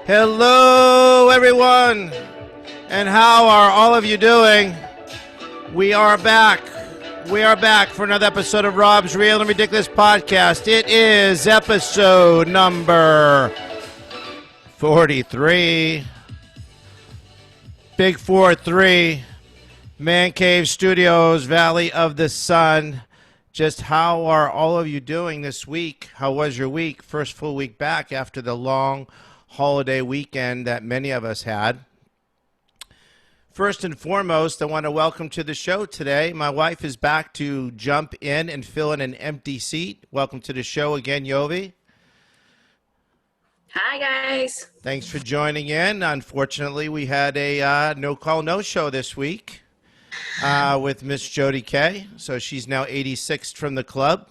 Hello, everyone, and how are all of you doing? We are back. We are back for another episode of Rob's Real and Ridiculous Podcast. It is episode number 43. Big 4-3. Man Cave Studios, Valley of the Sun. Just how are all of you doing this week? How was your week? First full week back after the long holiday weekend that many of us had. First and foremost, I want to welcome to the show today. My wife is back to jump in and fill in an empty seat. Welcome to the show again, Yovi. Hi, guys. Thanks for joining in. Unfortunately, we had a no-call, no-show this week with Miss Jody K. So she's now 86th from the club.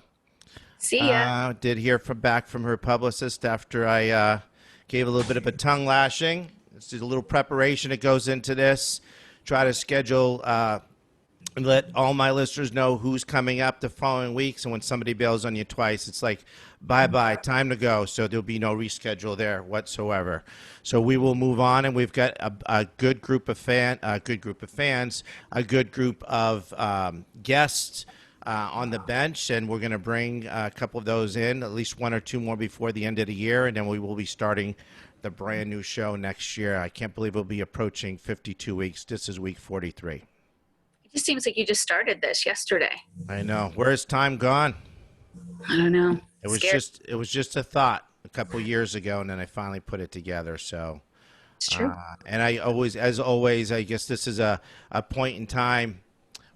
See ya. Did hear back from her publicist after I gave a little bit of a tongue lashing. It's just a little preparation that goes into this. Try to schedule and let all my listeners know who's coming up the following weeks. And when somebody bails on you twice, it's like, bye-bye, time to go. So there'll be no reschedule there whatsoever. So we will move on, and we've got a good group of fans, a good group of guests on the bench, and we're going to bring a couple of those in, at least one or two more before the end of the year, and then we will be starting the brand new show next year. I can't believe we'll be approaching 52 weeks. This is week 43. It just seems like you just started this yesterday. I know. Where's time gone? I don't know. It was just a thought a couple years ago, and then I finally put it together. So It's true. And as always, I guess this is a point in time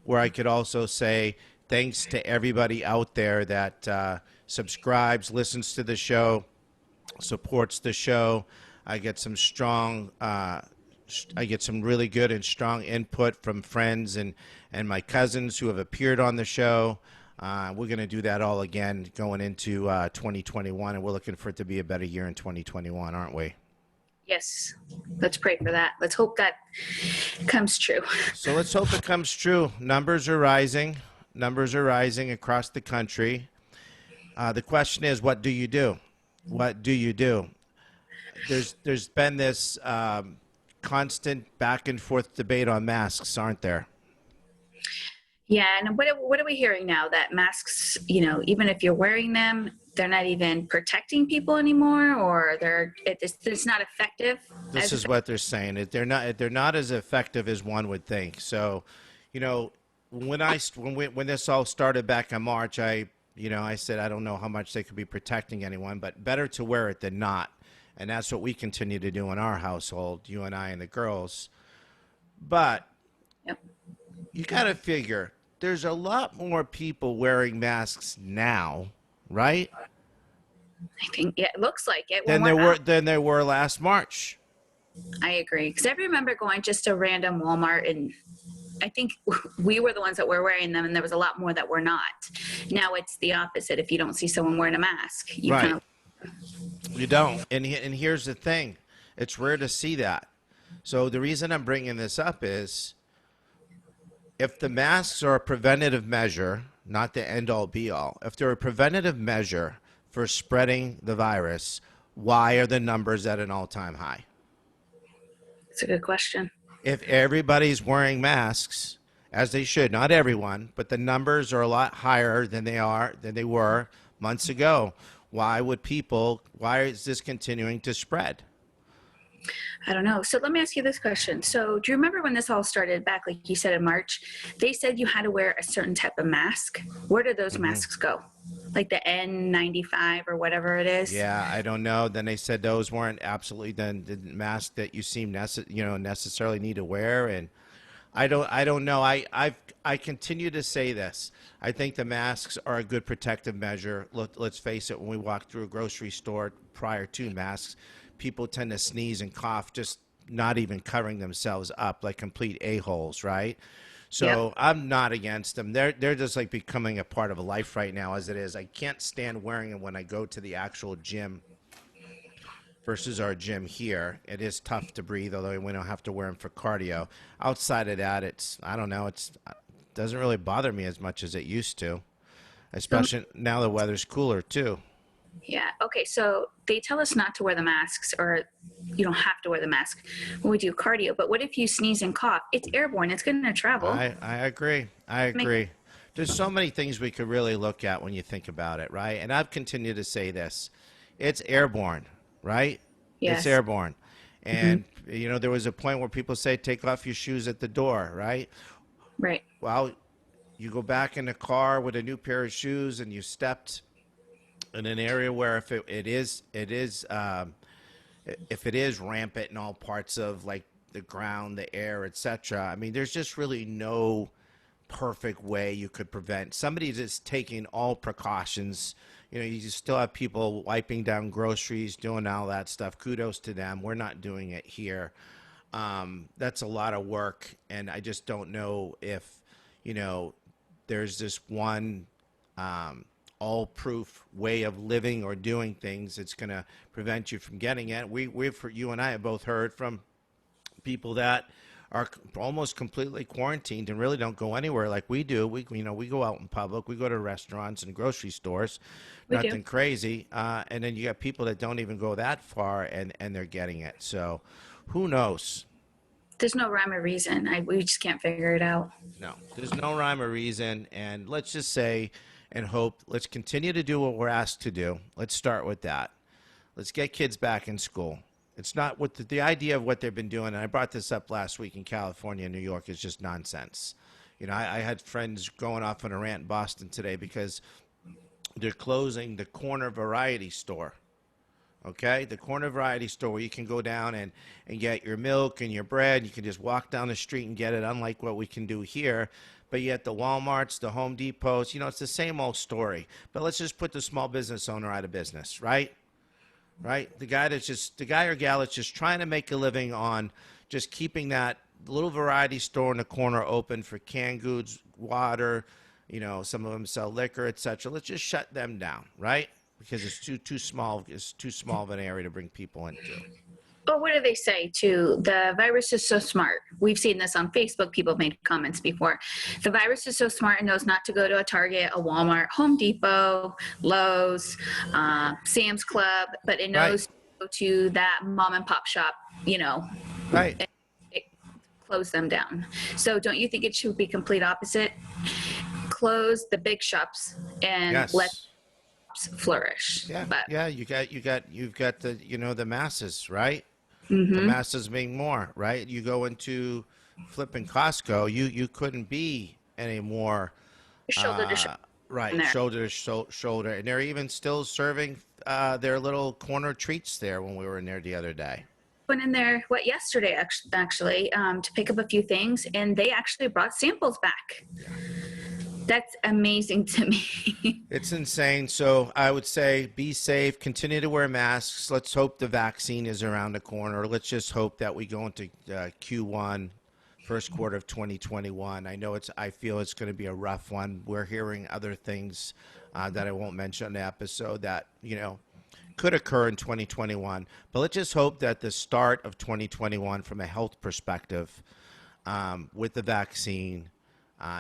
where I could also say thanks to everybody out there that subscribes, listens to the show, supports the show. I get some really good and strong input from friends and my cousins who have appeared on the show. We're going to do that all again going into 2021, and we're looking for it to be a better year in 2021, aren't we? Yes. Let's pray for that. Let's hope that comes true. So let's hope it comes true. Numbers are rising. Numbers are rising across the country. The question is, what do you do? What do you do? There's been this constant back and forth debate on masks, aren't there? Yeah, and what are we hearing now? That masks, even if you're wearing them, they're not even protecting people anymore, or it's not effective. This is what they're saying. They're not as effective as one would think. So, when this all started back in March, I said I don't know how much they could be protecting anyone, but better to wear it than not. And that's what we continue to do in our household, you and I and the girls. But Yep. You got to figure there's a lot more people wearing masks now, right? I think it looks like it. Than there were last March. I agree, because I remember going just to random Walmart, and I think we were the ones that were wearing them, and there was a lot more that were not. Now it's the opposite. If you don't see someone wearing a mask, you Right. kind of... You don't. And here's the thing. It's rare to see that. So the reason I'm bringing this up is if the masks are a preventative measure, not the end-all be-all, if they're a preventative measure for spreading the virus, why are the numbers at an all-time high? It's a good question. If everybody's wearing masks, as they should, not everyone, but the numbers are a lot higher than they were months ago, why is this continuing to spread? I don't know. So let me ask you this question. So do you remember when this all started back, like you said, in March, they said you had to wear a certain type of mask? Where did those masks go? Like the N95 or whatever it is? Yeah, I don't know. Then they said those weren't absolutely the mask that you seem necessarily need to wear. And I don't know. I continue to say this. I think the masks are a good protective measure. Let's face it, when we walk through a grocery store prior to masks, people tend to sneeze and cough, just not even covering themselves up like complete a-holes, right? So yep. I'm not against them. They're just like becoming a part of a life right now as it is. I can't stand wearing them when I go to the actual gym versus our gym here. It is tough to breathe, although we don't have to wear them for cardio. Outside of that, it doesn't really bother me as much as it used to, especially now the weather's cooler too. Yeah. Okay. So they tell us not to wear the masks, or you don't have to wear the mask when we do cardio. But what if you sneeze and cough? It's airborne. It's going to travel. I agree. I Make agree. There's so many things we could really look at when you think about it, right? And I've continued to say this. It's airborne, right? It's yes. airborne. Hmm. And there was a point where people say take off your shoes at the door, right? Right. Well, you go back in the car with a new pair of shoes and you stepped in an area where if it is rampant in all parts of like the ground, the air, etc. I mean, there's just really no perfect way you could prevent. Somebody that's taking all precautions. You still have people wiping down groceries, doing all that stuff. Kudos to them. We're not doing it here. That's a lot of work, and I just don't know if you know there's this one all proof way of living or doing things that's going to prevent you from getting it. You and I have both heard from people that are almost completely quarantined and really don't go anywhere like we do. We go out in public, we go to restaurants and grocery stores, We do. nothing crazy. And then you got people that don't even go that far and they're getting it. So who knows? There's no rhyme or reason. We just can't figure it out. No, there's no rhyme or reason. And let's just say and hope, let's continue to do what we're asked to do. Let's start with that. Let's get kids back in school. It's not what the idea of what they've been doing. And I brought this up last week in California and New York is just nonsense. I had friends going off on a rant in Boston today because they're closing the corner variety store. Okay, the corner variety store where you can go down and get your milk and your bread. You can just walk down the street and get it, unlike what we can do here. But yet the Walmarts, the Home Depots, it's the same old story. But let's just put the small business owner out of business, right? Right? The guy or gal that's just trying to make a living on just keeping that little variety store in the corner open for canned goods, water, some of them sell liquor, etc. Let's just shut them down, right? Because it's too small of an area to bring people into. But what do they say too? The virus is so smart. We've seen this on Facebook. People made comments before. The virus is so smart and knows not to go to a Target, a Walmart, Home Depot, Lowe's, Sam's Club, but it Right. knows to go to that mom and pop shop, Right. it close them down. So don't you think it should be complete opposite? Close the big shops and let Yes. flourish. Yeah. But Yeah. You've got the masses, right? The mm-hmm. masses being more, right? You go into flipping Costco, you couldn't be any more Shoulder to shoulder in right, there. shoulder to shoulder, and they're even still serving their little corner treats there when we were in there the other day. Went in there yesterday actually to pick up a few things, and they actually brought samples back. That's amazing to me. It's insane. So I would say be safe, continue to wear masks. Let's hope the vaccine is around the corner. Let's just hope that we go into Q1, first quarter of 2021. I feel it's going to be a rough one. We're hearing other things that I won't mention in the episode that, could occur in 2021. But let's just hope that the start of 2021 from a health perspective with the vaccine,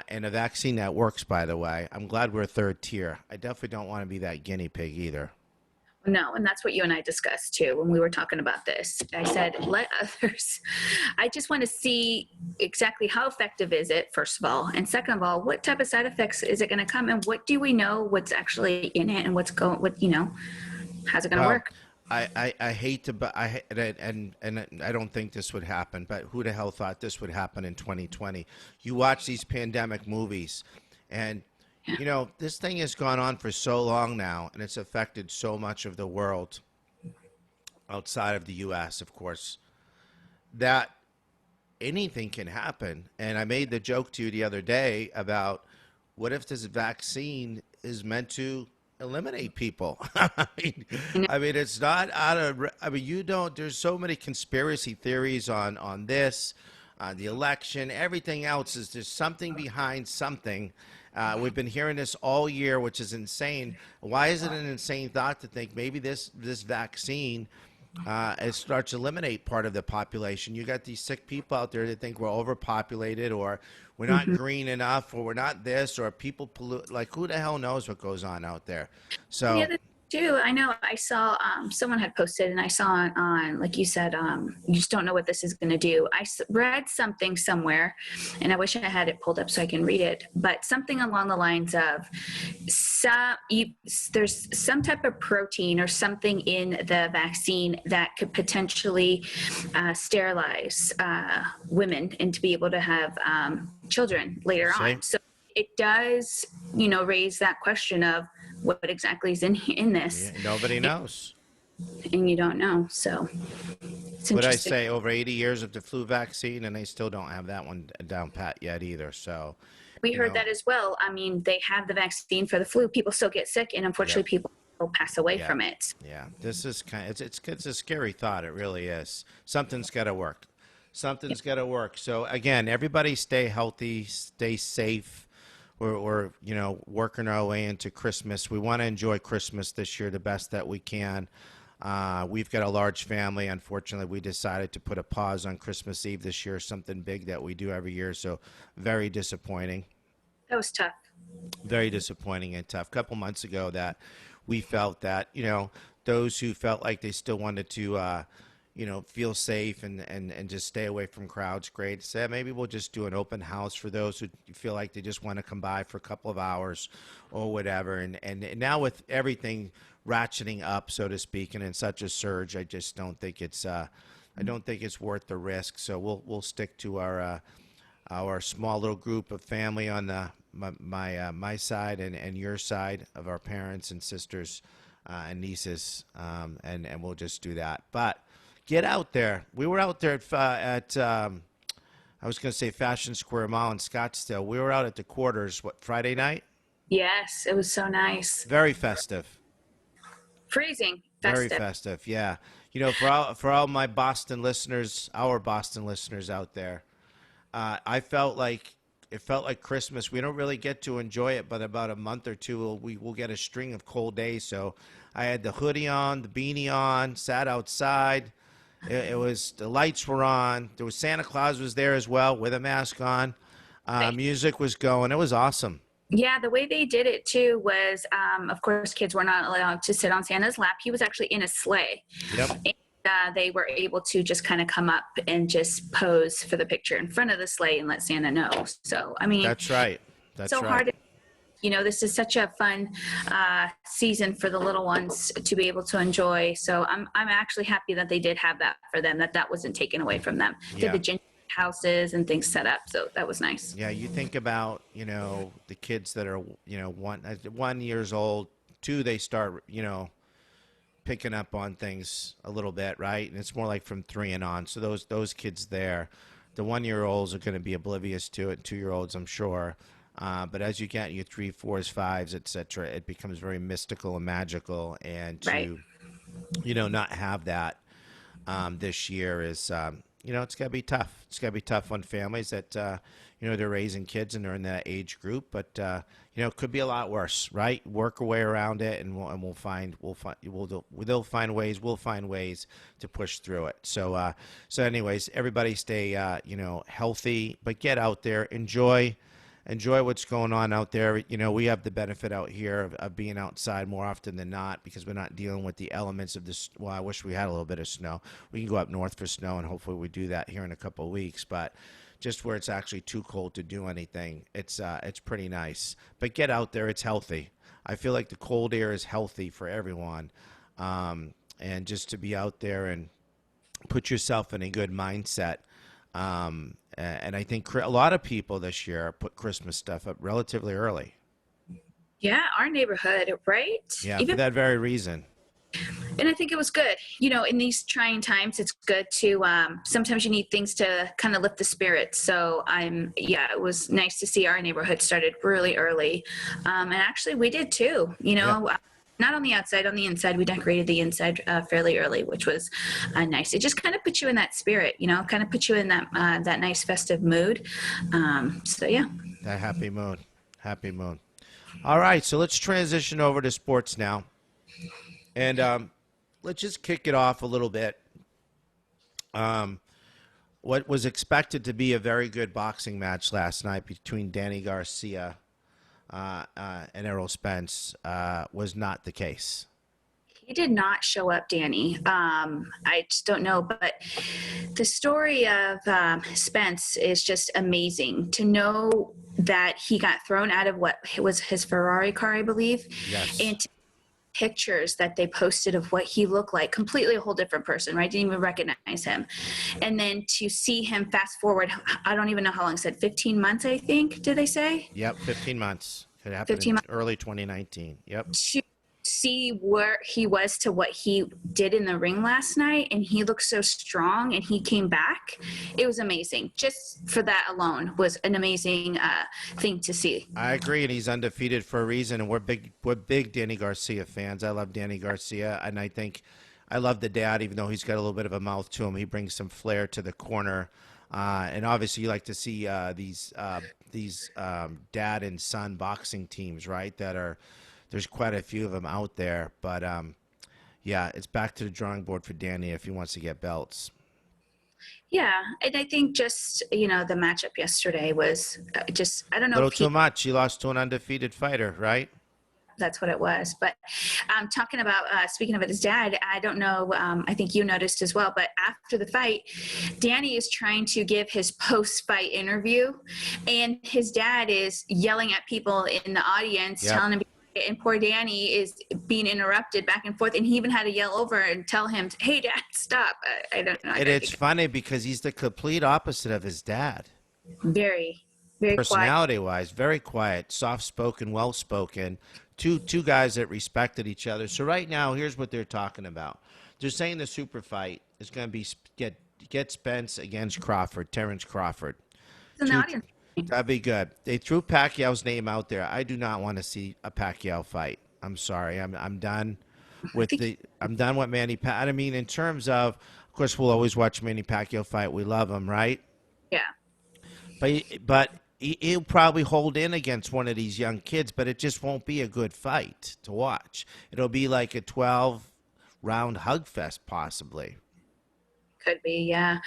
and a vaccine that works, by the way. I'm glad we're third tier. I definitely don't want to be that guinea pig either. No, and that's what you and I discussed too when we were talking about this. I said, let others. I just want to see exactly how effective is it, first of all, and second of all, what type of side effects is it going to come, and what do we know what's actually in it, and how's it going to Well, work? I hate to, but and I don't think this would happen. But who the hell thought this would happen in 2020? You watch these pandemic movies, and this thing has gone on for so long now, and it's affected so much of the world outside of the U.S., of course, that anything can happen. And I made the joke to you the other day about what if this vaccine is meant to eliminate people? I mean, it's not out of. I mean, you don't. There's so many conspiracy theories on this, on the election, everything else. Is there's something behind something? We've been hearing this all year, which is insane. Why is it an insane thought to think maybe this vaccine it starts to eliminate part of the population? You got these sick people out there that think we're overpopulated, or we're not green enough, or we're not this, or people pollute. Like, who the hell knows what goes on out there? The So other do. I know I saw someone had posted, and I saw on like you said, you just don't know what this is going to do. Read something somewhere, and I wish I had it pulled up so I can read it, but something along the lines of there's some type of protein or something in the vaccine that could potentially sterilize women and to be able to have children later See? on. So it does, raise that question of what exactly is in this, Yeah, nobody knows. and you don't know. So it's What I interesting. say, over 80 years of the flu vaccine, and they still don't have that one down pat yet either. So, We you heard know, that as well. I mean, they have the vaccine for the flu. People still get sick, and yep, unfortunately, people will pass away yeah, from it. yeah. This is it's a scary thought. It really is. Something's got to work. Something's got to work. So again, everybody stay healthy, stay safe. We're working our way into Christmas. We want to enjoy Christmas this year the best that we can. We've got a large family. Unfortunately, we decided to put a pause on Christmas Eve this year, something big that we do every year. So very disappointing. That was tough. Very disappointing and tough. A couple months ago that we felt that, those who felt like they still wanted to, feel safe and just stay away from crowds, great. Said maybe we'll just do an open house for those who feel like they just want to come by for a couple of hours or whatever. And now with everything ratcheting up, so to speak, and in such a surge, I just don't think it's I don't think it's worth the risk. So we'll stick to our small little group of family on my side and your side of our parents and sisters and nieces, and we'll just do that. But get out there. We were out there at I was going to say Fashion Square Mall in Scottsdale. We were out at the Quarters, Friday night? Yes, it was so nice. Very festive. Freezing, Very festive. festive, yeah. For all my Boston listeners, our Boston listeners out there, I felt like it felt like Christmas. We don't really get to enjoy it, but about a month or two, we will get a string of cold days. So I had the hoodie on, the beanie on, sat outside. It was the lights were on. There was Santa Claus was there as well with a mask on. Music was going. It was awesome. Yeah, the way they did it too was, of course, kids were not allowed to sit on Santa's lap. He was actually in a sleigh. Yep, And, they were able to just kind of come up and just pose for the picture in front of the sleigh and let Santa know. So, I mean, that's right. That's so right. hard. This is such a fun season for the little ones to be able to enjoy. So I'm actually happy that they did have that for them, that wasn't taken away from them. They Yeah. had the ginger houses and things set up. So that was nice. Yeah, you think about, the kids that are, 1 years old, two, they start, picking up on things a little bit, right? And it's more like from 3 and on. So those kids there, the 1-year-olds are going to be oblivious to it. 2-year-olds, I'm sure. But as you get your 3, 4s, 5s, etc., it becomes very mystical and magical. And Right. to, not have that this year is, it's got to be tough. It's got to be tough on families that, they're raising kids and they're in that age group. But, it could be a lot worse, right? Work our way around it, and they'll find ways. We'll find ways to push through it. So anyways, everybody stay, healthy, but get out there, enjoy what's going on out there. We have the benefit out here of being outside more often than not because we're not dealing with the elements of this. Well, I wish we had a little bit of snow. We can go up north for snow, and hopefully we do that here in a couple of weeks. But just where it's actually too cold to do anything, it's pretty nice. But get out there. It's healthy. I feel like the cold air is healthy for everyone. And just to be out there and put yourself in a good mindset. And I think a lot of people this year put Christmas stuff up relatively early. Yeah, our neighborhood, right? Yeah, for Even, that very reason. and I think it was good. In these trying times, it's good to, sometimes you need things to kind of lift the spirits. So it was nice to see our neighborhood started really early. And actually we did too, Yep. not on the outside, on the inside. We decorated the inside fairly early, which was nice. It just kind of puts you in that spirit, kind of puts you in that nice festive mood. So yeah. That happy moon. Happy moon. All right, so let's transition over to sports now. And let's just kick it off a little bit. What was expected to be a very good boxing match last night between Danny Garcia and Errol Spence was not the case. He did not show up, Danny. I just don't know. But the story of Spence is just amazing. To know that he got thrown out of what was his Ferrari car, I believe, Yes. and pictures that they posted of what he looked like, completely a whole different person, right? Didn't even recognize him. And then to see him fast forward, I don't even know how long it said, 15 months, I think, did they say? Yep. 15 months. It happened in 15 months early 2019. Yep. to see where he was to what he did in the ring last night, and he looked so strong and he came back. It was amazing. Just for that alone was an amazing thing to see. I agree, and he's undefeated for a reason. And we're big Danny Garcia fans. I love Danny Garcia, and I think I love the dad, even though he's got a little bit of a mouth to him. He brings some flair to the corner, and obviously you like to see these dad and son boxing teams, right? There's quite a few of them out there, but yeah, it's back to the drawing board for Danny if he wants to get belts. Yeah, and I think just the matchup yesterday was just, I don't A know little if too much. He lost to an undefeated fighter, right? that's what it was. But talking about speaking of his dad, I don't know. I think you noticed as well. But after the fight, Danny is trying to give his post-fight interview, and his dad is yelling at people in the audience, Yep. telling him. And poor Danny is being interrupted back and forth, and he even had to yell over and tell him, "Hey, Dad, stop!" I don't know. And it's funny because he's the complete opposite of his dad. Very, very quiet. Personality wise, very quiet, soft spoken, well spoken. Two guys that respected each other. So right now, here's what they're talking about. They're saying the super fight is going to be get Spence against Crawford, Terrence Crawford. In the Two, audience. that'd be good. They threw Pacquiao's name out there. I do not want to see a Pacquiao fight. I'm sorry. I'm done with I'm done with Manny Pacquiao. I mean, in terms of course, we'll always watch Manny Pacquiao fight. We love him, right? Yeah. But he'll probably hold in against one of these young kids, but it just won't be a good fight to watch. It'll be like a 12-round hug fest, possibly. Could be, yeah.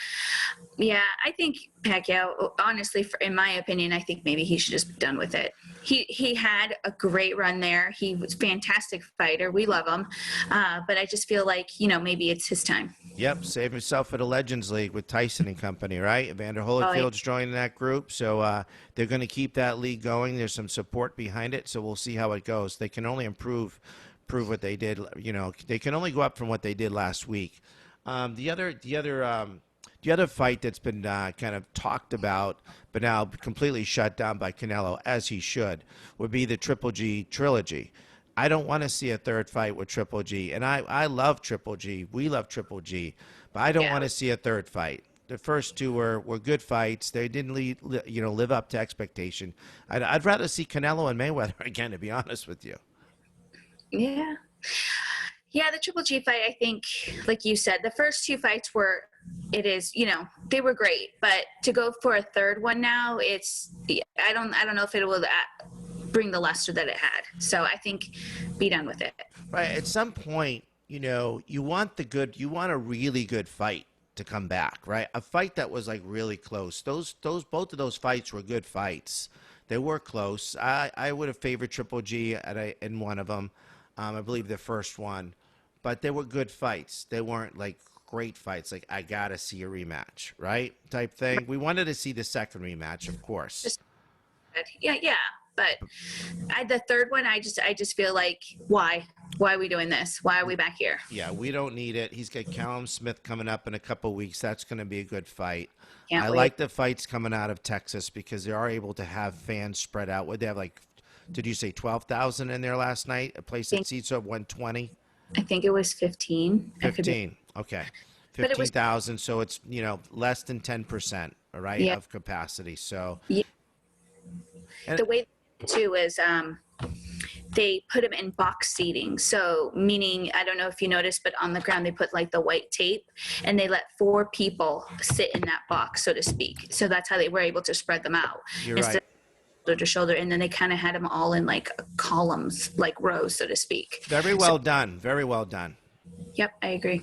Yeah, I think Pacquiao, honestly, in my opinion, I think maybe he should just be done with it. He had a great run there. He was a fantastic fighter. We love him. But I just feel like, maybe it's his time. Yep, save himself for the Legends League with Tyson and company, right? Evander Oh, yeah. Holyfield's joining that group, so they're going to keep that league going. There's some support behind it, so we'll see how it goes. They can only improve what they did. They can only go up from what they did last week. The other fight that's been kind of talked about, but now completely shut down by Canelo, as he should, would be the Triple G trilogy. I don't want to see a third fight with Triple G, and I love Triple G. We love Triple G, but I don't Yeah. want to see a third fight. The first two were good fights. They didn't live up to expectation. I'd rather see Canelo and Mayweather again, to be honest with you. Yeah. Yeah, the Triple G fight, I think, like you said, the first two fights were, they were great. But to go for a third one now, I don't know if it will bring the luster that it had. So I think be done with it. Right. At some point, you want a really good fight to come back, right? A fight that was like really close. Those both of those fights were good fights. They were close. I would have favored Triple G in one of them. I believe the first one, but they were good fights. They weren't like great fights. Like I gotta see a rematch, right? Type thing. We wanted to see the second rematch, of course. Yeah, yeah. But the third one, I just feel like, why are we doing this? Why are we back here? Yeah, we don't need it. He's got Callum Smith coming up in a couple weeks. That's going to be a good fight. Can't I wait. like the fights coming out of Texas because they are able to have fans spread out. Would they have like, did you say 12,000 in there last night? A place that seats up 120? I think it was 15. 15. Okay. But it was 15,000. So it's, less than 10%, all right, Yeah. of capacity. So, Yeah. and, The way too is they put them in box seating. So meaning, I don't know if you noticed, but on the ground they put like the white tape, and they let 4 people sit in that box, so to speak. So that's how they were able to spread them out you're instead right. of shoulder to shoulder. And then they kind of had them all in like columns, like rows, so to speak. Very well done. Very well done. Yep, I agree.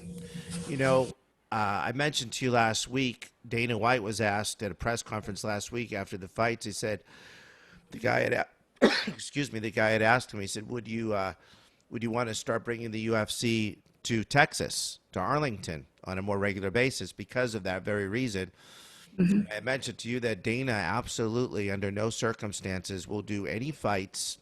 You know, I mentioned to you last week, Dana White was asked at a press conference last week after the fights. He said, the guy had, excuse me, the guy had asked him, he said, would you would you want to start bringing the UFC to Texas, to Arlington, on a more regular basis because of that very reason? Hmm. I mentioned to you that Dana absolutely, under no circumstances, will do any fights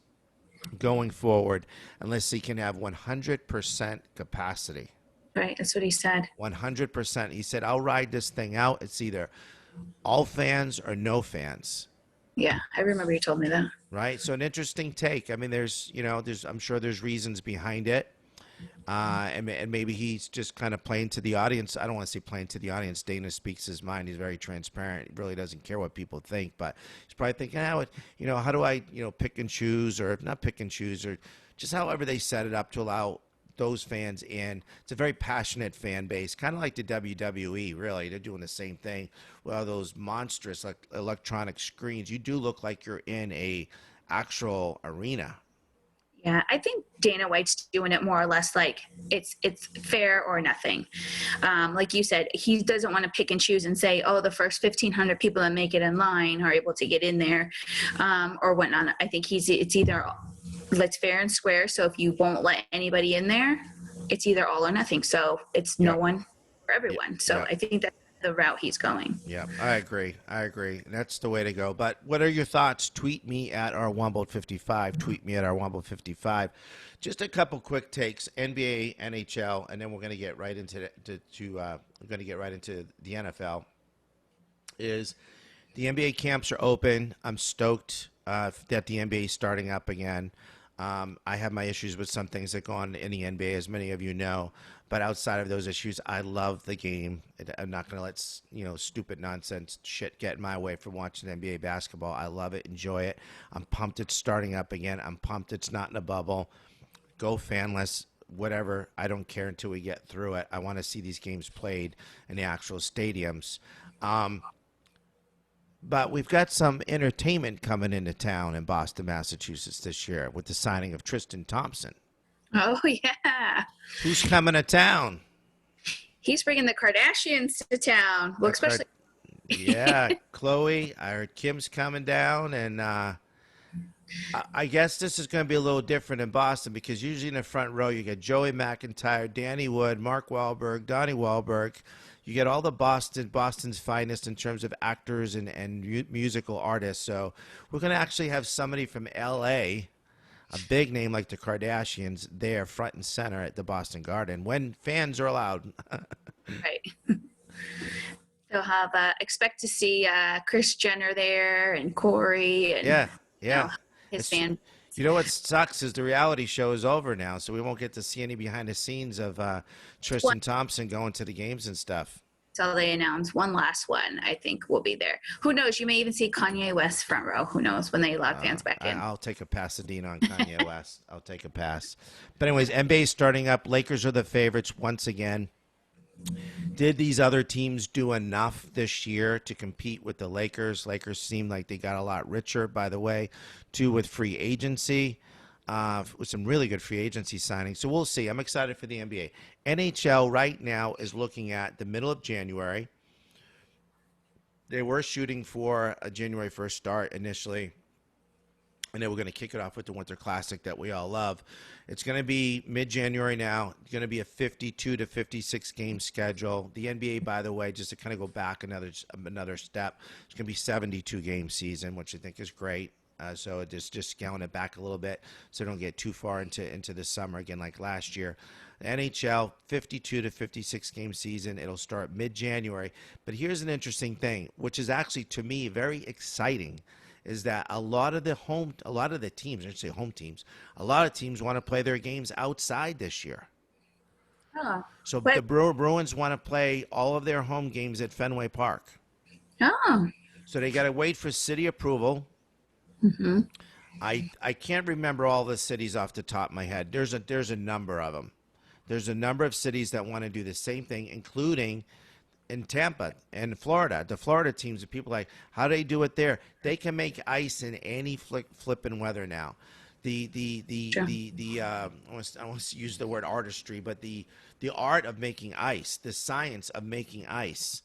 going forward unless he can have 100% capacity. Right. That's what he said. 100%. He said, I'll ride this thing out. It's either all fans or no fans. Yeah, I remember you told me that. Right. So an interesting take. I mean, I'm sure there's reasons behind it. And maybe he's just kind of playing to the audience. I don't want to say playing to the audience. Dana speaks his mind. He's very transparent. He really doesn't care what people think, but he's probably thinking, how do I, pick and choose, or not pick and choose, or just however they set it up to allow those fans in. It's a very passionate fan base, kind of like the WWE, really. They're doing the same thing with all those monstrous like electronic screens. You do look like you're in a actual arena. Yeah, I think Dana White's doing it more or less like it's fair or nothing. Like you said, he doesn't want to pick and choose and say, oh, the first 1,500 people that make it in line are able to get in there, or whatnot. I think it's either let's fair and square. So if you won't let anybody in there, it's either all or nothing. So it's no Yep. one for Yep. everyone. So Yep. I think that's the route he's going. Yeah, I agree. I agree. That's the way to go. But what are your thoughts? Tweet me at our Womble55. Tweet me at our Womble55. Just a couple quick takes: NBA, NHL, and then we're going to get right into we're going to get right into the NFL. Is the NBA camps are open? I'm stoked that the NBA is starting up again. I have my issues with some things that go on in the NBA, as many of you know. But outside of those issues, I love the game. I'm not going to let stupid nonsense shit get in my way from watching NBA basketball. I love it, enjoy it. I'm pumped it's starting up again. I'm pumped it's not in a bubble. Go fanless, whatever. I don't care until we get through it. I want to see these games played in the actual stadiums. But we've got some entertainment coming into town in Boston, Massachusetts this year with the signing of Tristan Thompson. Oh yeah, Who's coming to town? he's bringing the Kardashians to town. Well, The Card- especially yeah, Chloe. I heard Kim's coming down, and I guess this is going to be a little different in Boston because usually in the front row you get Joey McIntyre, Danny Wood, Mark Wahlberg, Donnie Wahlberg. You get all the Boston's finest in terms of actors and musical artists. So we're going to actually have somebody from L.A., a big name like the Kardashians, there front and center at the Boston Garden when fans are allowed. right. They'll have expect to see Chris Jenner there and Corey and Yeah, you know yeah. his It's fan. You know what sucks is the reality show is over now, so we won't get to see any behind the scenes of Tristan Thompson going to the games and stuff. So they announced one last one. I think will be there. Who knows? You may even see Kanye West front row. Who knows when they allow fans back in? I'll take a Pasadena on Kanye West. I'll take a pass. But anyways, NBA starting up. Lakers are the favorites once again. Did these other teams do enough this year to compete with the Lakers? Lakers seem like they got a lot richer, by the way, too, with free agency, with some really good free agency signings. So we'll see. I'm excited for the NBA. NHL right now is looking at the middle of January. They were shooting for a January 1st start initially, and then we're going to kick it off with the Winter Classic that we all love. It's going to be mid-January now. It's going to be a 52 to 56 game schedule. The NBA, by the way, just to kind of go back another step, it's going to be 72 game season, which I think is great. So just scaling it back a little bit so don't get too far into the summer again like last year. The NHL, 52 to 56 game season. It'll start mid-January. But here's an interesting thing, which is actually, to me, very exciting, is that a lot of the teams, I should say home teams, a lot of teams want to play their games outside this year. Oh, So but the Bruins want to play all of their home games at Fenway Park. oh, So they got to wait for city approval. hmm I can't remember all the cities off the top of my head. There's a number of them. There's a number of cities that want to do the same thing, including in Tampa and Florida. The Florida teams, the people like, how do they do it there? They can make ice in any flipping weather now. sure. I want to use the word artistry, but the art of making ice, the science of making ice,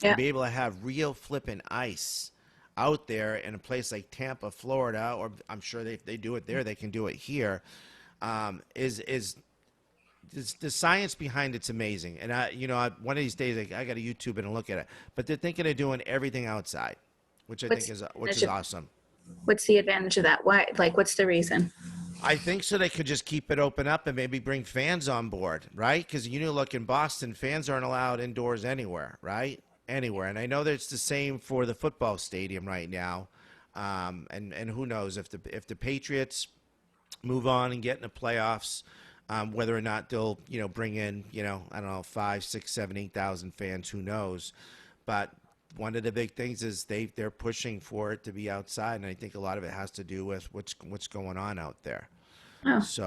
Yeah. to be able to have real flipping ice out there in a place like Tampa, Florida, or I'm sure they do it there, they can do it here. is the science behind it's amazing. And one of these days I got to YouTube it and look at it. But they're thinking of doing everything outside, which I think What's is awesome. what's the advantage of that? Why? Like, what's the reason? I think so they could just keep it open up and maybe bring fans on board, right? Because look in Boston, fans aren't allowed indoors anywhere, right? Anywhere, and I know that it's the same for the football stadium right now. And who knows if the Patriots move on and get in the playoffs, whether or not they'll bring in I don't know 5, 6, 7, 8,000 fans, who knows? But one of the big things is they're pushing for it to be outside, and I think a lot of it has to do with what's going on out there. Oh, So,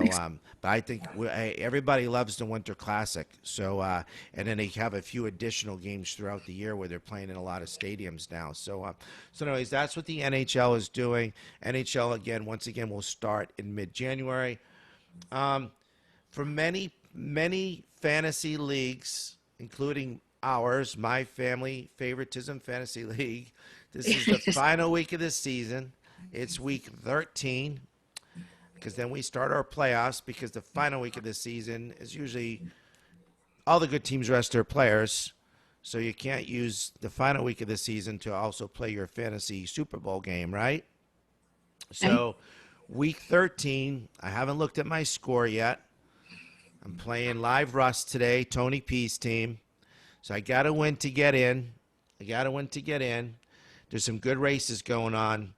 but I think everybody loves the Winter Classic. So, and then they have a few additional games throughout the year where they're playing in a lot of stadiums now. So anyways, that's what the NHL is doing. NHL once again, will start in mid-January. For many fantasy leagues, including ours, my family favoritism fantasy league, this is the final week of the season. It's week 13. Because then we start our playoffs, because the final week of the season is usually all the good teams rest their players. So you can't use the final week of the season to also play your fantasy Super Bowl game, right? So week 13, I haven't looked at my score yet. I'm playing live Rust today, Tony P's team. So I got to win to get in. There's some good races going on.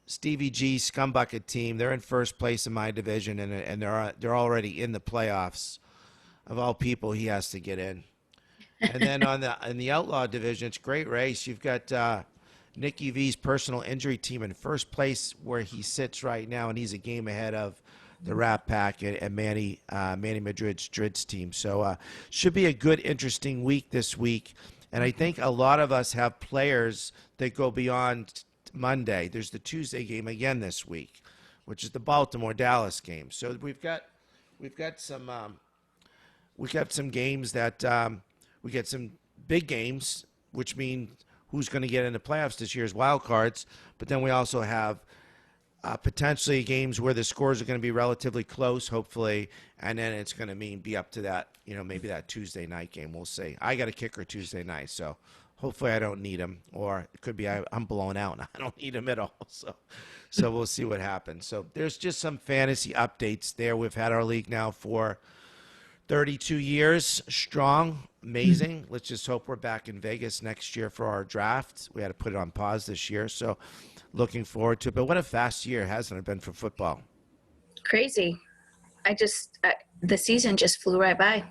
Stevie G Scumbucket team, they're in first place in my division, and they're already in the playoffs. Of all people, he has to get in. And then in the outlaw division, it's a great race. You've got Nicky V's personal injury team in first place, where he sits right now, and he's a game ahead of the Rat Pack and Manny Madrid's Drid's team. So should be a good, interesting week this week. And I think a lot of us have players that go beyond Monday. There's the Tuesday game again this week, which is the Baltimore-Dallas game. So we've got some games that we get some big games, which mean who's going to get in the playoffs this year as wild cards. But then we also have potentially games where the scores are going to be relatively close, hopefully, and then it's going to be up to that, maybe that Tuesday night game. We'll see. I got a kicker Tuesday night, so hopefully I don't need him, or it could be I'm blown out and I don't need him at all. So we'll see what happens. So there's just some fantasy updates there. We've had our league now for 32 years strong. Amazing. Let's just hope we're back in Vegas next year for our draft. We had to put it on pause this year, so looking forward to it. But what a fast year, hasn't it been, for football? crazy. The season just flew right by.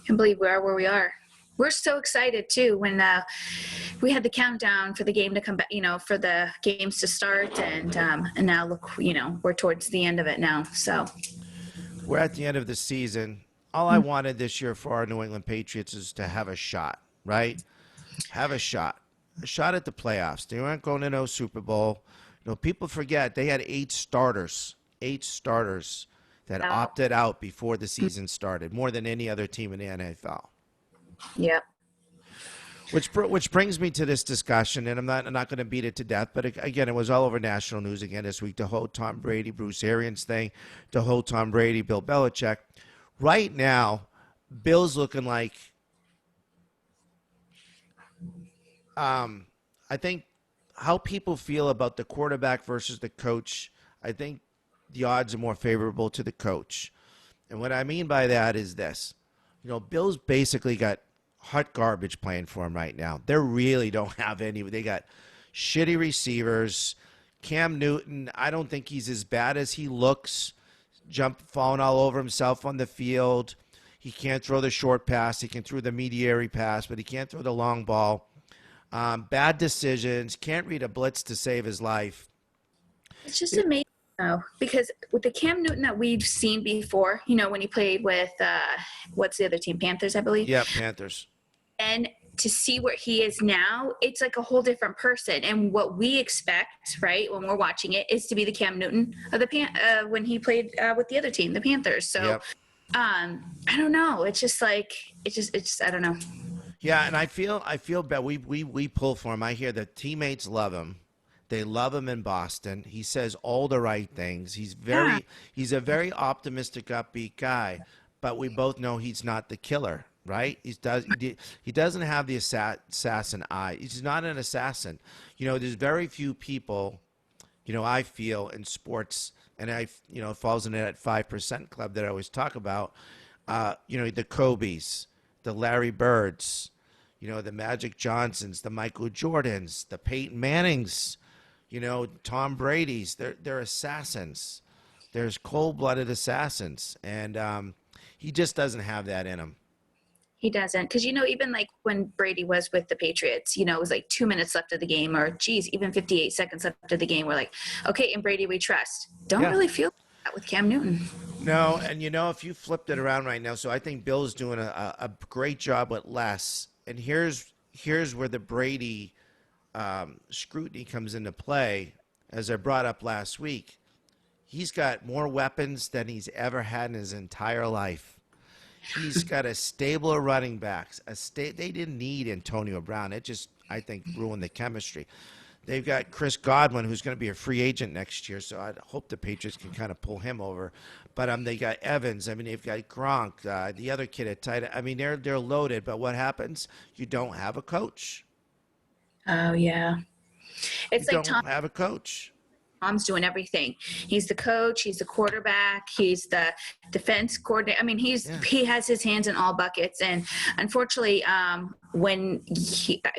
Can't believe we are where we are. We're so excited too when we had the countdown for the game to come back, for the games to start, and now look, we're towards the end of it now. So we're at the end of the season. All I wanted this year for our New England Patriots is to have a shot, right? Have a shot at the playoffs. They weren't going to no Super Bowl. People forget they had 8 starters that opted out before the season started, more than any other team in the NFL. Yep. Which brings me to this discussion, and I'm not going to beat it to death, but again, it was all over national news again this week. The whole Tom Brady, Bruce Arians thing, the whole Tom Brady, Bill Belichick. Right now, Bill's looking like, I think how people feel about the quarterback versus the coach, I think the odds are more favorable to the coach. And what I mean by that is this. Bill's basically got hot garbage playing for him right now. They really don't have any. They got shitty receivers. Cam Newton, I don't think he's as bad as he looks. Falling all over himself on the field. He can't throw the short pass. He can throw the mediary pass, but he can't throw the long ball. Bad decisions. Can't read a blitz to save his life. It's just amazing, though, because with the Cam Newton that we've seen before, when he played with, what's the other team? Panthers, I believe. Yeah, Panthers. And to see where he is now, it's like a whole different person. And what we expect, right, when we're watching it, is to be the Cam Newton of the when he played with the other team, the Panthers. So, yep. I don't know. It's just like it's I don't know. Yeah, and I feel bad. We pull for him. I hear the teammates love him. They love him in Boston. He says all the right things. Yeah. He's a very optimistic, upbeat guy. But we both know he's not the killer, right? He doesn't have the assassin eye. He's not an assassin. There's very few people. I feel in sports, and it falls into that 5% club that I always talk about. The Kobe's, the Larry Birds, the Magic Johnsons, the Michael Jordans, the Peyton Mannings, Tom Brady's. They're assassins. There's cold-blooded assassins, and he just doesn't have that in him. He doesn't. Because, even like when Brady was with the Patriots, it was like 2 minutes left of the game, or geez, even 58 seconds left of the game. We're like, okay, in Brady we trust. Don't Yeah. really feel that with Cam Newton. No, and if you flipped it around right now, so I think Bill's doing a great job with less. And here's where the Brady scrutiny comes into play, as I brought up last week. He's got more weapons than he's ever had in his entire life. He's got a stable of running backs. They didn't need Antonio Brown. It just, I think, ruined the chemistry. They've got Chris Godwin, who's going to be a free agent next year, so I hope the Patriots can kind of pull him over. But they got Evans. I mean, they've got Gronk, the other kid at tight end. I mean, they're loaded. But what happens? You don't have a coach. Oh, yeah. It's You like don't have a coach. Tom's doing everything. He's the coach. He's the quarterback. He's the defense coordinator. I mean, he has his hands in all buckets. And unfortunately, I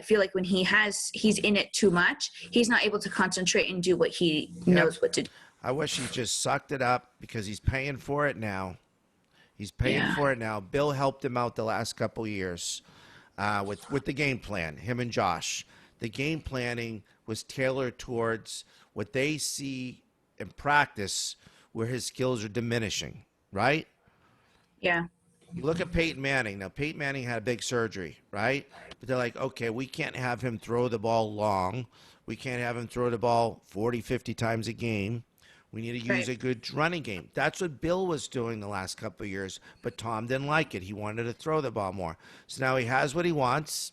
feel like when he's in it too much, he's not able to concentrate and do what he knows what to do. I wish he just sucked it up, because he's paying for it now. He's paying for it now. Bill helped him out the last couple of years with the game plan, him and Josh. The game planning was tailored towards what they see in practice, where his skills are diminishing, right? Yeah. You look at Peyton Manning. Now, Peyton Manning had a big surgery, right? But they're like, okay, we can't have him throw the ball long. We can't have him throw the ball 40, 50 times a game. We need to use a good running game. That's what Bill was doing the last couple of years, but Tom didn't like it. He wanted to throw the ball more. So now he has what he wants,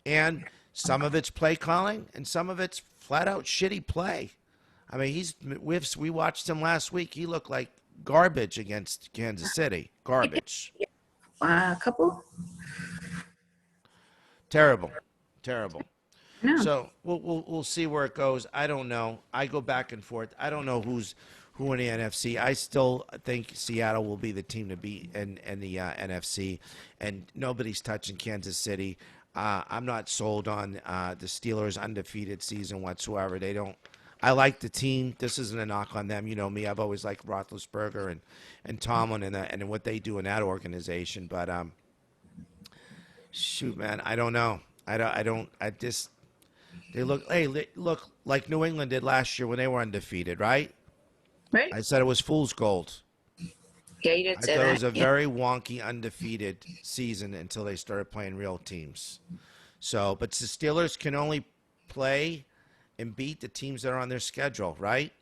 and some of it's play calling, and some of it's flat out shitty play. I mean, we watched him last week. He looked like garbage against Kansas City. Garbage. A couple. Terrible. No. So we'll see where it goes. I don't know. I go back and forth. I don't know who in the NFC. I still think Seattle will be the team to beat in the NFC, and nobody's touching Kansas City. I'm not sold on the Steelers' undefeated season whatsoever. They don't. I like the team. This isn't a knock on them. You know me. I've always liked Roethlisberger and Tomlin and what they do in that organization. But shoot, man, I don't know. They look like New England did last year when they were undefeated, right? Right. I said it was fool's gold. Yeah, you did I say thought that. it was a very wonky undefeated season until they started playing real teams. So, but the Steelers can only play and beat the teams that are on their schedule, right?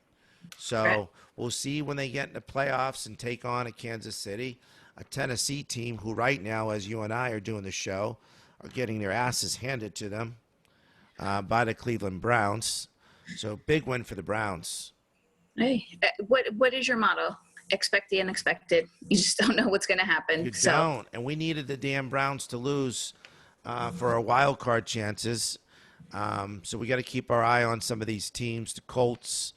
So Right. we'll see when they get in the playoffs and take on a Kansas City, a Tennessee team who right now, as you and I are doing the show, are getting their asses handed to them by the Cleveland Browns. So big win for the Browns. Hey, what is your motto? Expect the unexpected. You just don't know what's going to happen. You So don't. And we needed the damn Browns to lose for our wild card chances. So we got to keep our eye on some of these teams, the Colts,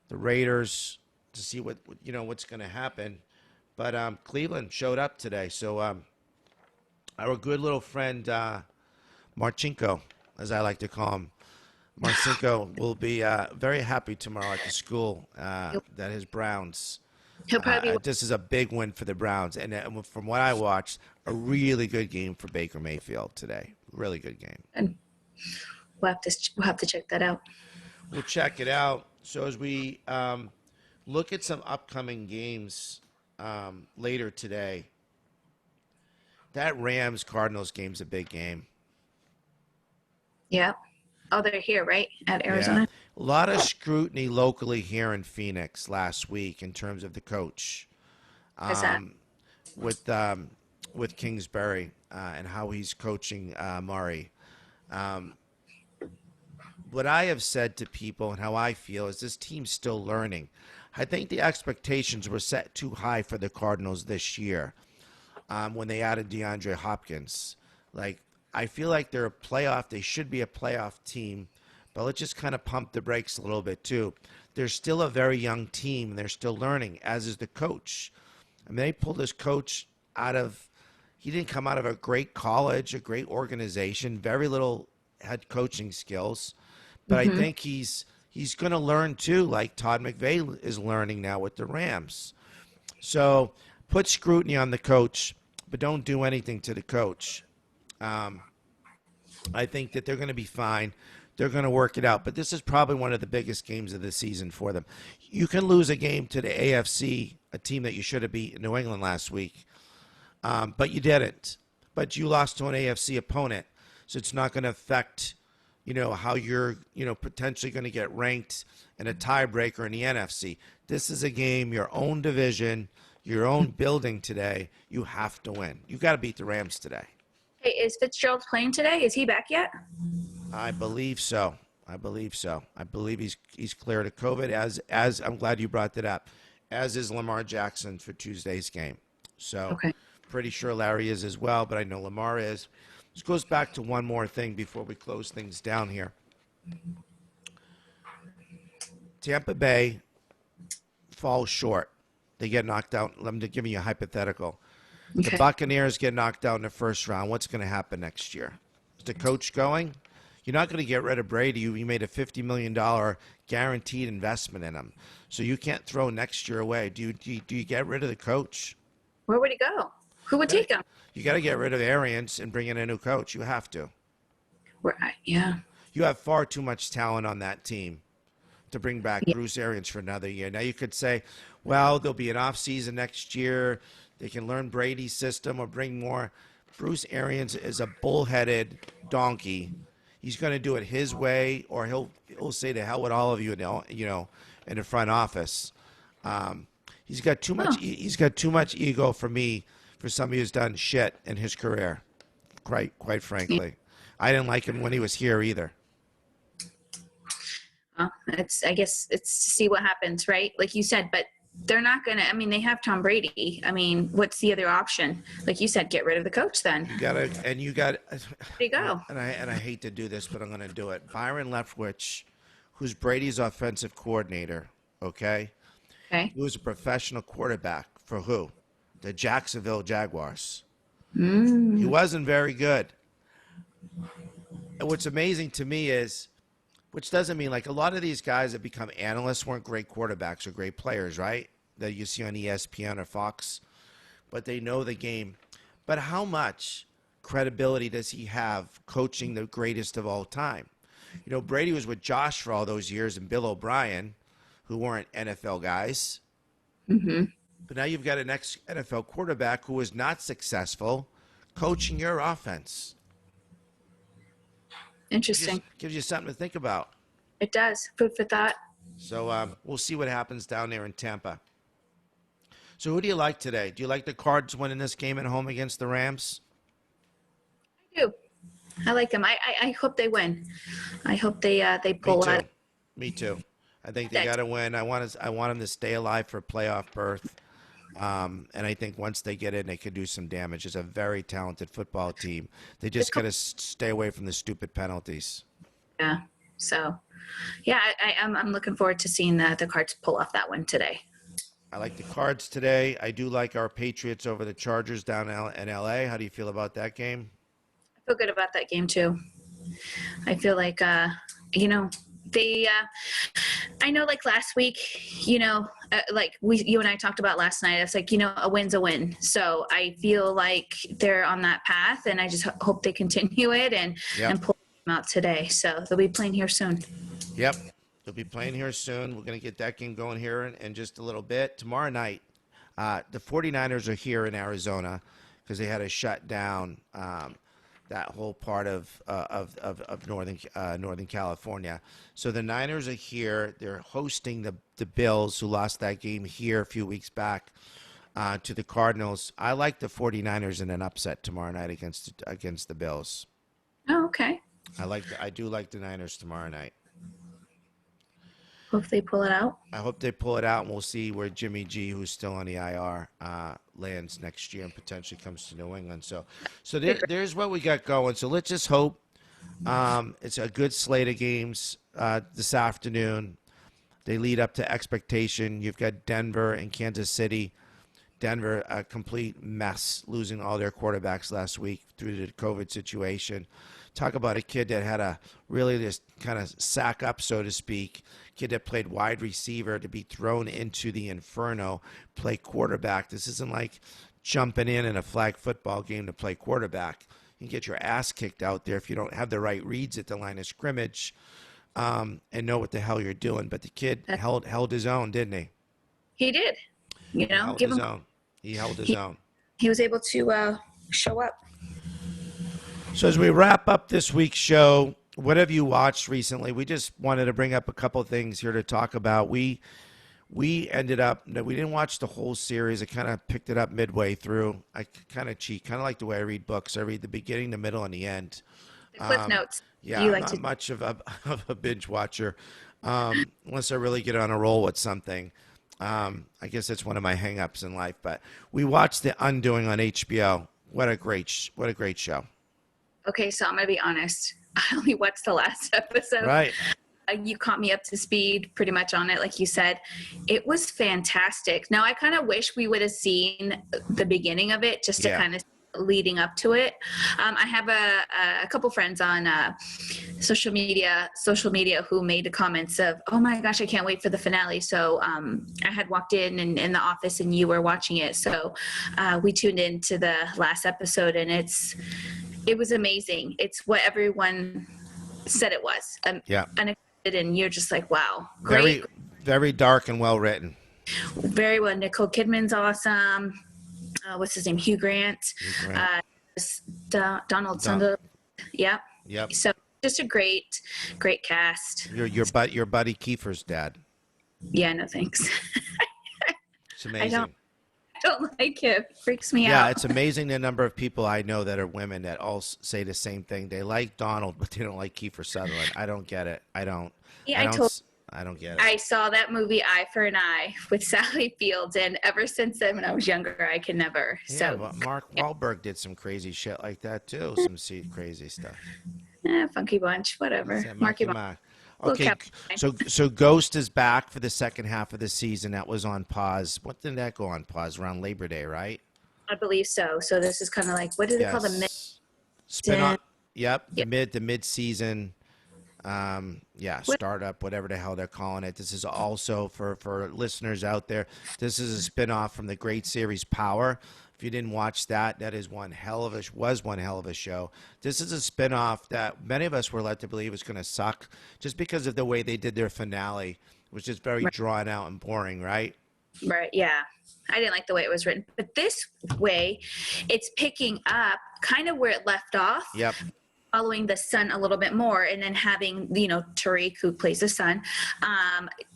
the Raiders, to see what's going to happen. But Cleveland showed up today. So our good little friend Marchenko, as I like to call him, Marcinko will be very happy tomorrow at the school that his Browns. he'll probably This is a big win for the Browns, and from what I watched, a really good game for Baker Mayfield today. Really good game. and we'll have to check that out. We'll check it out. So as we look at some upcoming games later today, that Rams Cardinals game's a big game. Yeah. Oh, they're here, right? At Arizona. Yeah. A lot of scrutiny locally here in Phoenix last week in terms of the coach What's that? with Kingsbury and how he's coaching Murray. what I have said to people and how I feel is this team's still learning. I think the expectations were set too high for the Cardinals this year when they added DeAndre Hopkins. Like, I feel like they're a playoff. They should be a playoff team, but let's just kind of pump the brakes a little bit too. They're still a very young team. And they're still learning, as is the coach. I mean, they pulled this coach out of. He didn't come out of a great college, a great organization, very little head coaching skills. But I Hmm. think he's going to learn too, like Todd McVay is learning now with the Rams. So put scrutiny on the coach, but don't do anything to the coach. Um, I think that they're going to be fine. They're going to work it out. But this is probably one of the biggest games of the season for them. You can lose a game to the AFC, a team that you should have beat in New England last week, but you didn't. But you lost to an AFC opponent, so it's not going to affect, how you're, potentially going to get ranked in a tiebreaker in the NFC. This is a game, your own division, your own building today. You have to win. You got to beat the Rams today. Hey, is Fitzgerald playing today? Is he back yet? I believe so. I believe so. I believe he's cleared of COVID. As I'm glad you brought that up. As is Lamar Jackson for Tuesday's game. So Okay. pretty sure Larry is as well, but I know Lamar is. This goes back to one more thing before we close things down here. Tampa Bay falls short. They get knocked out. I'm giving you a hypothetical. The Okay. Buccaneers get knocked out in the first round. What's going to happen next year? Is the coach going? You're not going to get rid of Brady. You made a $50 million guaranteed investment in him. So you can't throw next year away. Do you get rid of the coach? Where would he go? Who would take him? You got to get rid of Arians and bring in a new coach. You have to. Yeah. You have far too much talent on that team to bring back Yeah. Bruce Arians for another year. Now you could say, well, there'll be an off season next year. They can learn Brady's system or bring more. Bruce Arians is a bullheaded donkey. He's going to do it his way, or he'll say to hell with all of you, in the front office. He's got too much. Oh. He's got too much ego for me, for somebody who's done shit in his career. Quite Yeah. frankly, I didn't like him when he was here either. Well, I guess it's to see what happens, right? Like you said, but they're not gonna. I mean, they have Tom Brady. I mean, what's the other option? Like you said, get rid of the coach. Then You got, there you go. and I hate to do this, but I'm going to do it. Byron Leftwich, who's Brady's offensive coordinator, okay? Okay. He was a professional quarterback for who? The Jacksonville Jaguars. He Mm. wasn't very good. And what's amazing to me is, which doesn't mean like a lot of these guys that become analysts weren't great quarterbacks or great players, right? That you see on ESPN or Fox, but they know the game. But how much credibility does he have coaching the greatest of all time? Brady was with Josh for all those years and Bill O'Brien, who weren't NFL guys. Hmm. But now you've got an ex-NFL quarterback who was not successful coaching your offense. Interesting. Gives you something to think about. It does. Food for thought. So we'll see what happens down there in Tampa. So who do you like today? Do you like the Cards winning this game at home against the Rams? I do. I like them. I hope they win. I hope they Me pull too. out. Me too. I think they That got to win. I want them to stay alive for a playoff berth. And I think once they get in, they could do some damage. It's a very talented football team. They just got to stay away from the stupid penalties. Yeah. So, yeah, I'm looking forward to seeing the Cards pull off that one today. I like the Cards today. I do like our Patriots over the Chargers down in LA. How do you feel about that game? I feel good about that game too. I feel like they. I know, like last week, like you and I talked about last night. It's like a win's a win. So I feel like they're on that path, and I just hope they continue it and Yep. pull them out today. So they'll be playing here soon. Yep. They'll be playing here soon. We're going to get that game going here in just a little bit. Tomorrow night, the 49ers are here in Arizona because they had to shut down that whole part of Northern California. So the Niners are here. They're hosting the Bills, who lost that game here a few weeks back to the Cardinals. I like the 49ers in an upset tomorrow night against the Bills. Oh, okay. I do like the Niners tomorrow night. Hope they pull it out. I hope they pull it out, and we'll see where Jimmy G, who's still on the IR, lands next year and potentially comes to New England. So there's what we got going. So let's just hope it's a good slate of games this afternoon. They lead up to expectation. You've got Denver and Kansas City. Denver, a complete mess, losing all their quarterbacks last week through the COVID situation. Talk about a kid that had a really just kind of sack up, so to speak. Kid that played wide receiver to be thrown into the inferno, play quarterback. This isn't like jumping in a flag football game to play quarterback. You can get your ass kicked out there if you don't have the right reads at the line of scrimmage and know what the hell you're doing. But the kid held his own, didn't he? He did. You He know, held give his him. own. He held his own. He was able to show up. So as we wrap up this week's show, what have you watched recently? We just wanted to bring up a couple of things here to talk about. We ended up, we didn't watch the whole series. I kind of picked it up midway through. I kind of cheat, kind of like the way I read books. I read the beginning, the middle, and the end. The Cliff Notes. Yeah, You I'm like not to. much of a binge watcher unless I really get on a roll with something. I guess that's one of my hang-ups in life. But we watched The Undoing on HBO. What a great show. Okay, so I'm gonna be honest. I only watched the last episode. Right. You caught me up to speed pretty much on it, like you said. It was fantastic. Now, I kind of wish we would have seen the beginning of it just to kind of leading up to it. I have a couple friends on social media who made the comments of, oh my gosh, I can't wait for the finale. So I had walked in the office and you were watching it. So we tuned into the last episode and it was amazing. It's what everyone said it was. Unexpected, and you're just like, wow, great. Very, very dark and well written. Very well. Nicole Kidman's awesome. What's his name? Hugh Grant. Donald Sundell. Yep. So just a great cast. Your buddy Kiefer's dad. Yeah, no thanks. It's amazing. I don't like him. Freaks me out. Yeah, it's amazing the number of people I know that are women that all say the same thing. They like Donald, but they don't like Kiefer Sutherland. I don't get it. I don't get it. I saw that movie Eye for an Eye with Sally Fields, and ever since then, when I was younger, I could never. Yeah, but Mark Wahlberg did some crazy shit like that too. Some crazy stuff. Funky bunch, whatever. Marky Mark. Okay, so Ghost is back for the second half of the season. That was on pause. What did that go on pause? Around Labor Day, right? I believe so. So this is kind of like, what do they call the mid? Spin-off. Yep, the mid season. Startup, whatever the hell they're calling it. This is also for listeners out there. This is a spin-off from the great series Power. If you didn't watch that, that is one hell of a show. This is a spin-off that many of us were led to believe was going to suck just because of the way they did their finale. It was just very drawn out and boring, right? Right, yeah. I didn't like the way it was written. But this way, it's picking up kind of where it left off. Yep. Following the son a little bit more, and then having, Tariq, who plays the son,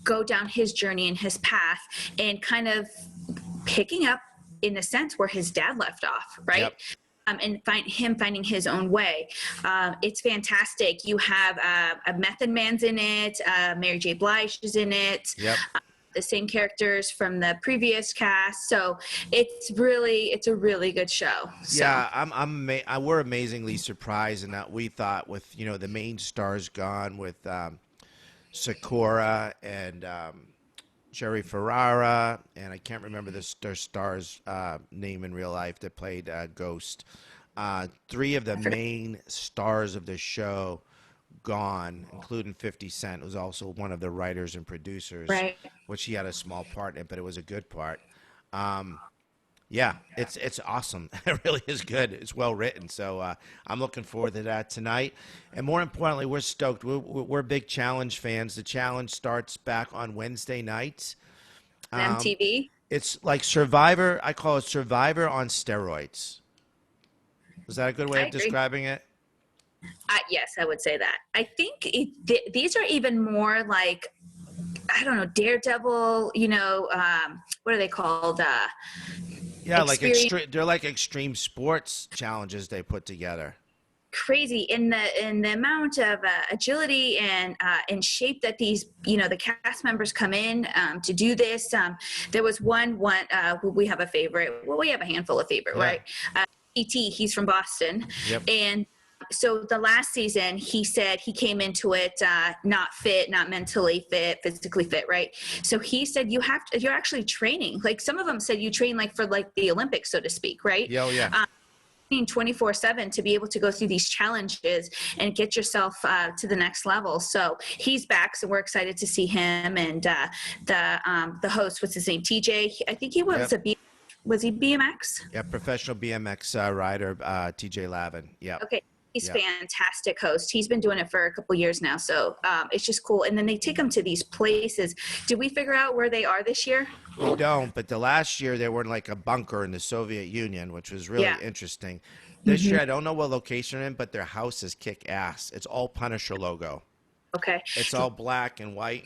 go down his journey and his path, and kind of picking up in a sense where his dad left off, right? Yep. And finding his own way. It's fantastic. You have a Method Man's in it. Mary J. Blige is in it. Yep. The same characters from the previous cast. So it's a really good show. So. Yeah, we're amazingly surprised in that we thought with, the main stars gone with Sakura and Jerry Ferrara, and I can't remember their star's name in real life that played Ghost. Three of the main stars of the show gone, including 50 Cent, who's also one of the writers and producers, right? Which he had a small part in it, but it was a good part. It's awesome. It really is good. It's well written. So I'm looking forward to that tonight. And more importantly, we're stoked. We're big Challenge fans. The Challenge starts back on Wednesday nights. MTV. It's like Survivor. I call it Survivor on steroids. Is that a good way of describing it? Yes, I would say that. I think these are even more like, I don't know, Daredevil, what are they called? Yeah, they're like extreme sports challenges they put together. crazy in the amount of agility and shape that these, the cast members come in to do this. There was one we have a favorite. Well, we have a handful of favorite, Yeah. right? PT, he's from Boston, Yep. and so the last season he said he came into it not fit, not mentally fit, physically fit, right? So he said you're actually training, like some of them said you train like for like the Olympics, so to speak, right? Yeah. Oh, yeah. 24/7 to be able to go through these challenges and get yourself to the next level. So he's back, so we're excited to see him. And the host, what's his name, TJ, I think he was Yep. was he BMX? Yeah. Professional BMX rider, TJ Lavin. Yep. Okay. He's Yep. fantastic host. He's been doing it for a couple years now. So it's just cool. And then they take them to these places. Did we figure out where they are this year? We don't, but the last year they were in like a bunker in the Soviet Union, which was really Yeah. interesting. This year, I don't know what location they're in, but their house is kick ass. It's all Punisher logo. Okay. It's all black and white.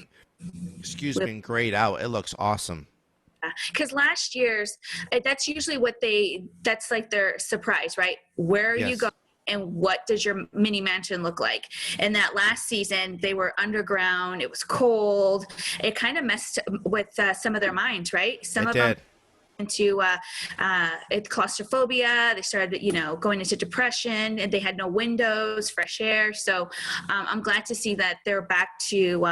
Excuse me, and grayed out. It looks awesome. Because last year's, that's usually that's like their surprise, right? Where are you Yes. going? And what does your mini mansion look like? And that last season, they were underground. It was cold. It kind of messed with some of their minds, right? Some It of them did. into claustrophobia. They started, going into depression, and they had no windows, fresh air. So I'm glad to see that they're back to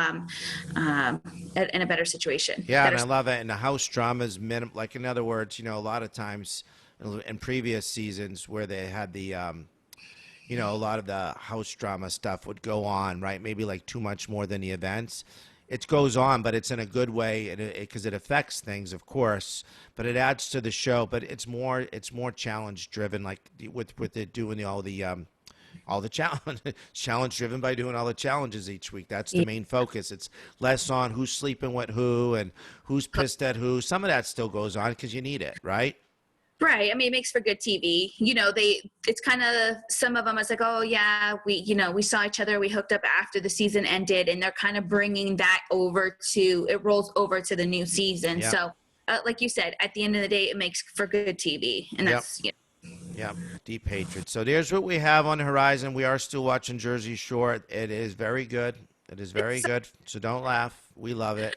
in a better situation. Yeah, and Better. I love it. And the house drama is like in other words, a lot of times in previous seasons where they had the a lot of the house drama stuff would go on, right? Maybe like too much more than the events. It goes on, but it's in a good way, and because it affects things, of course. But it adds to the show. But it's more challenge driven, like with it doing all the challenge driven by doing all the challenges each week. That's the main focus. It's less on who's sleeping with who and who's pissed at who. Some of that still goes on because you need it, right? Right. I mean, it makes for good TV. It's kind of, some of them, it's like, oh yeah, we saw each other, we hooked up after the season ended, and they're kind of bringing that it rolls over to the new season. Yep. So, like you said, at the end of the day, it makes for good TV, and Yep. that's, Yeah, deep hatred. So there's what we have on the horizon. We are still watching Jersey Shore. It is very good. It is very good. So don't laugh. We love it.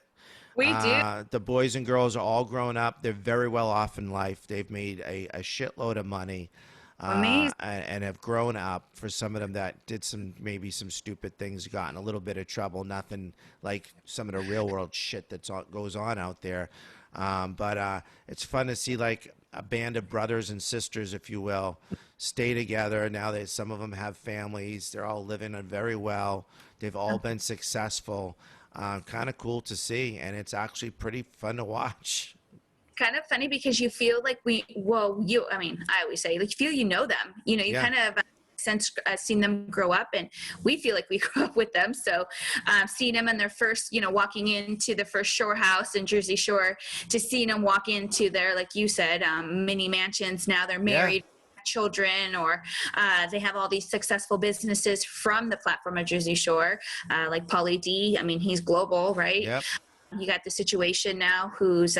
we do. The boys and girls are all grown up. They're very well off in life. They've made a shitload of money. Amazing. And have grown up. For some of them that did maybe some stupid things, got in a little bit of trouble. Nothing like some of the real world shit that goes on out there. But it's fun to see like a band of brothers and sisters, if you will, stay together. Now that some of them have families, they're all living very well. They've all been successful. Kind of cool to see, and it's actually pretty fun to watch. Kind of funny because you feel like I always say, like, you feel them. You Yeah. kind of since seen them grow up, and we feel like we grew up with them. So seeing them in their first, walking into the first shore house in Jersey Shore, to seeing them walk into their, like you said, mini mansions. Now they're married. Yeah. Children, or they have all these successful businesses from the platform of Jersey Shore, like Pauly D. I mean, he's global, right? Yep. You got the situation now who's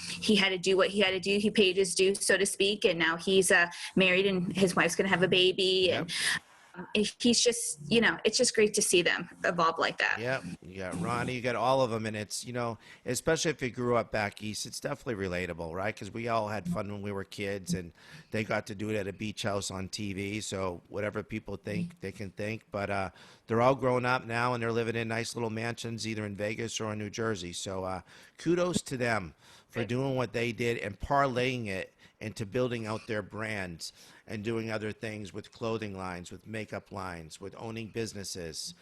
he had to do what he had to do. He paid his dues, so to speak, and now he's married, and his wife's going to have a baby. Yep. And he's just, it's just great to see them evolve like that. Yeah, you got Ronnie, you got all of them, and it's, especially if you grew up back east, it's definitely relatable, right? Because we all had fun when we were kids, and they got to do it at a beach house on TV, so whatever people think, they can think, but they're all grown up now, and they're living in nice little mansions, either in Vegas or in New Jersey, so kudos to them for doing what they did and parlaying it into building out their brands and doing other things with clothing lines, with makeup lines, with owning businesses,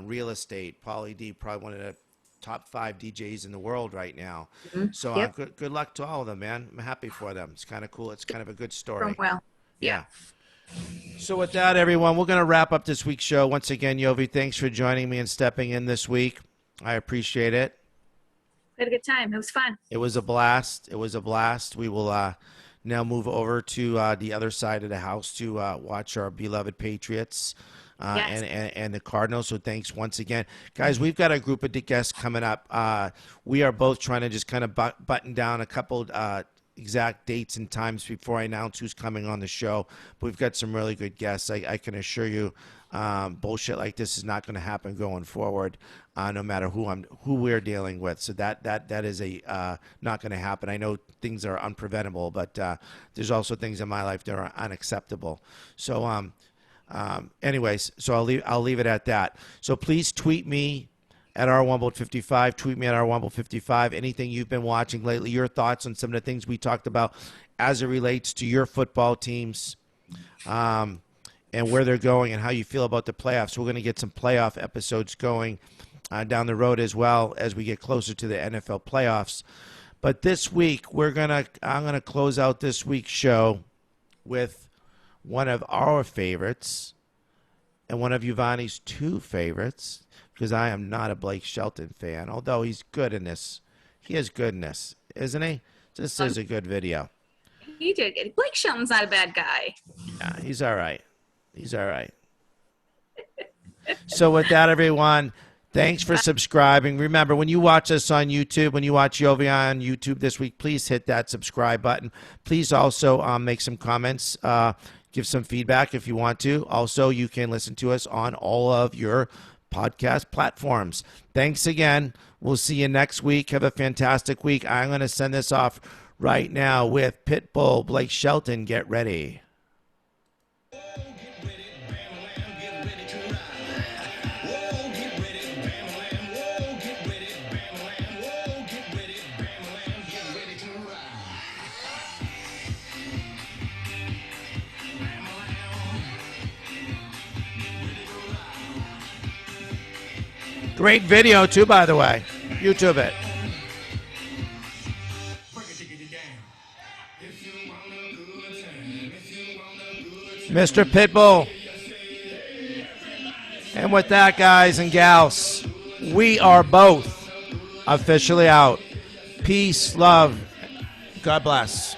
real estate. Pauly D, probably one of the top 5 DJs in the world right now. Mm-hmm. So Yep. good luck to all of them, man. I'm happy for them. It's kind of cool. It's kind of a good story. From well. Yeah. So with that, everyone, we're going to wrap up this week's show. Once again, Yovi, thanks for joining me and stepping in this week. I appreciate it. We had a good time. It was fun. It was a blast. It was a blast. We will now move over to the other side of the house to watch our beloved Patriots Yes. and the Cardinals. So thanks once again. Guys, we've got a group of guests coming up. We are both trying to just kind of button down a couple exact dates and times before I announce who's coming on the show. But we've got some really good guests. I can assure you, bullshit like this is not going to happen going forward, no matter who we're dealing with. So that is not going to happen. I know things are unpreventable, but there's also things in my life that are unacceptable. So anyways, so I'll leave it at that. So please tweet me at R1Bolt55. Tweet me at R1Bolt55. Anything you've been watching lately, your thoughts on some of the things we talked about as it relates to your football teams, and where they're going and how you feel about the playoffs. We're going to get some playoff episodes going down the road as well as we get closer to the NFL playoffs. But this week, I'm gonna close out this week's show with one of our favorites and one of Yvonne's two favorites, because I am not a Blake Shelton fan, although he's good in this. He is good in this, isn't he? This is a good video. He did. Blake Shelton's not a bad guy. Yeah, he's all right. He's all right. So with that, everyone, thanks for subscribing. Remember, when you watch us on YouTube, when you watch Yovi on YouTube this week, please hit that subscribe button. Please also make some comments, give some feedback if you want to. Also, you can listen to us on all of your podcast platforms. Thanks again. We'll see you next week. Have a fantastic week. I'm going to send this off right now with Pitbull, Blake Shelton. Get ready. Great video, too, by the way. YouTube it. Mr. Pitbull. And with that, guys and gals, we are both officially out. Peace, love, God bless.